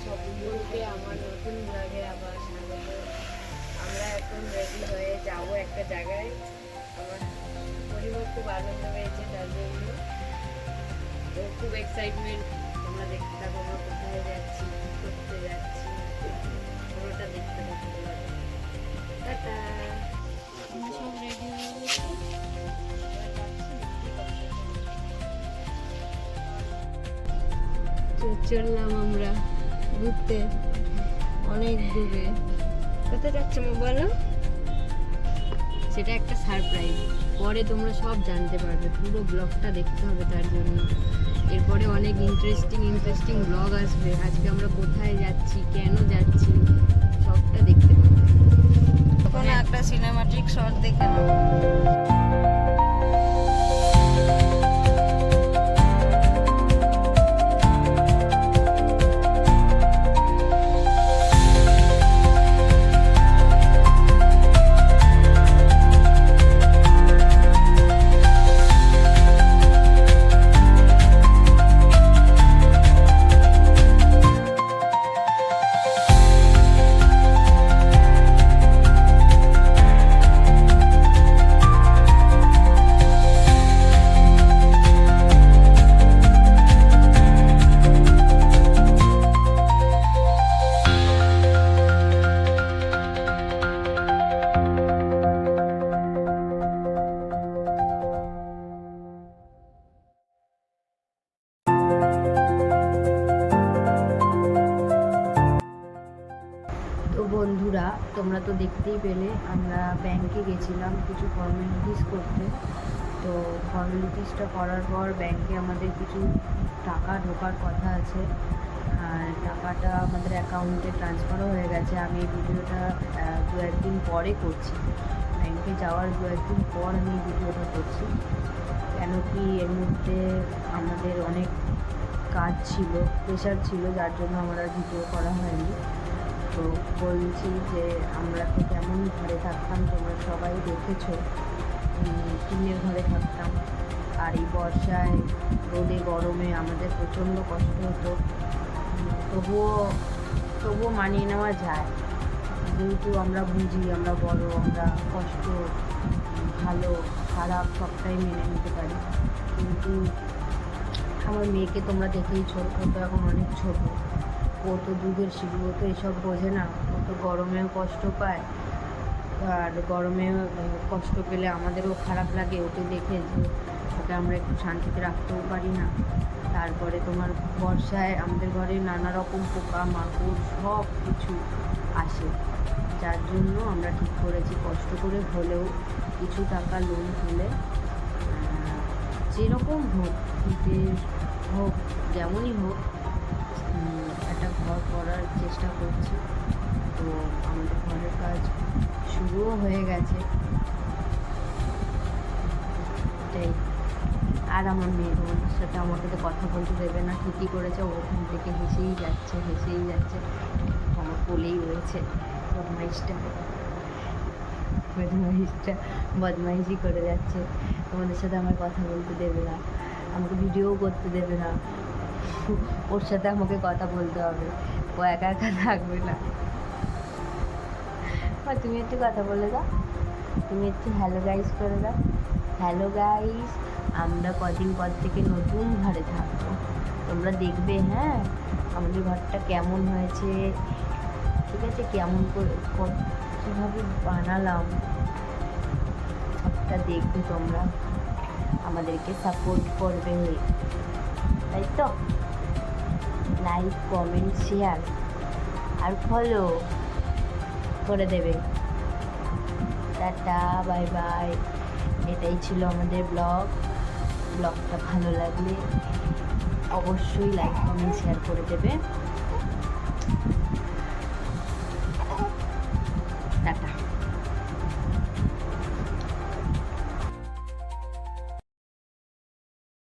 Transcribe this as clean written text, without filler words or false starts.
সকলকে আমার নতুন ব্লগে আবার স্বাগত। আমরা এখন রেডি হয়ে যাব একটা জায়গায়। আমার পরিবার খুব আনন্দ পেয়েছে, তার জন্য ও খুব এক্সাইটমেন্ট। তোমরা দেখতে থাকো আমরা কোথায় যাচ্ছি, কী করতে যাচ্ছি, পুরোটা দেখতে থাকো। টাটা। সব রেডি হয়ে গেছে, চললাম আমরা ঘুরতে অনেক দূরে। কোথায় যাচ্ছে মা বলো? সেটা একটা সারপ্রাইজ, পরে তোমরা সব জানতে পারবে, পুরো ব্লগটা দেখতে হবে। তার জন্য এরপরে অনেক ইন্টারেস্টিং ব্লগ আসবে। আজকে আমরা কোথায় যাচ্ছি, কেন যাচ্ছি, সবটা দেখতে পাবে। কোনো একটা সিনেমাটিক শট দেখে নাও। তো বন্ধুরা, তোমরা তো দেখতেই পেলে আমরা ব্যাংকে গেছিলাম কিছু ফর্মালিটিস করতে। তো ফর্মালিটিসটা করার পর ব্যাংকে আমাদের কিছু টাকা ঢোকার কথা আছে, আর টাকাটা আমাদের অ্যাকাউন্টে ট্রান্সফারও হয়ে গেছে। আমি এই ভিডিওটা দু একদিন পরে করছি, ব্যাংকে যাওয়ার দু একদিন পর আমি এই ভিডিওটা করছি। কেন কি এর মধ্যে আমাদের অনেক কাজ ছিল, প্রেশার ছিল, যার জন্য আমার আর ভিডিও করা হয়নি। তো বলছি যে আমরা তো কেমন ঘরে থাকতাম, তোমরা সবাই দেখেছো, টিনের ঘরে থাকতাম। আর এই বর্ষায় রোদে গরমে আমাদের প্রচণ্ড কষ্ট হতো। তবুও মানিয়ে নেওয়া যায়, যেহেতু আমরা বুঝি, আমরা বড়, আমরা কষ্ট, ভালো খারাপ সবটাই মেনে নিতে পারি। কিন্তু আমার মেয়েকে তোমরা দেখেইছো, ও তো এখন অনেক ছোটো, ও তো দুধের শিশু, ও তো এসব বোঝে না। ও তো গরমেও কষ্ট পায়, আর গরমে কষ্ট পেলে আমাদেরও খারাপ লাগে ওকে দেখে, যে ওকে আমরা একটু শান্তিতে রাখতেও পারি না। তারপরে তোমার বর্ষায় আমাদের ঘরে নানা রকম পোকা মাকড় সব কিছু আসে, যার জন্য আমরা ঠিক করেছি কষ্ট করে হলেও কিছু টাকা লোন তুলে, যেরকম হোক, বিদেশ হোক, যেমনই হোক, একটা ঘর করার চেষ্টা করছি। তো আমাদের ঘরের কাজ শুরুও হয়ে গেছে, এটাই। আর আমার মেয়ে তোমাদের সাথে আমাকে তো কথা বলতে দেবে না, ঠিকই করেছে, ওখান থেকে হেসেই যাচ্ছে। আমার কোলেই রয়েছে বদমাইশি করে যাচ্ছে। তোমাদের সাথে আমার কথা বলতে দেবে না, আমাকে ভিডিও করতে দেবে না, ওর সাথে আমাকে কথা বলতে হবে, ও একা একা থাকবে না। তুমি একটু কথা বলে দাও, তুমি একটু হ্যালো গাইস করে দাও। হ্যালো গাইস, আমরা কদিন পর থেকে নতুন ঘরে থাকবো, তোমরা দেখবে। হ্যাঁ, আমাদের ঘরটা কেমন হয়েছে, ঠিক আছে, কেমন করে কীভাবে বানালাম সবটা দেখবে তোমরা, আমাদেরকে সাপোর্ট করবে, তাই তো? লাইক, কমেন্ট, শেয়ার আর ফলো করে দেবে। Tata, bye bye. এটাই ছিল আমাদের ব্লগটা ভালো লাগলে অবশ্যই লাইক, কমেন্ট, শেয়ার করে দেবে।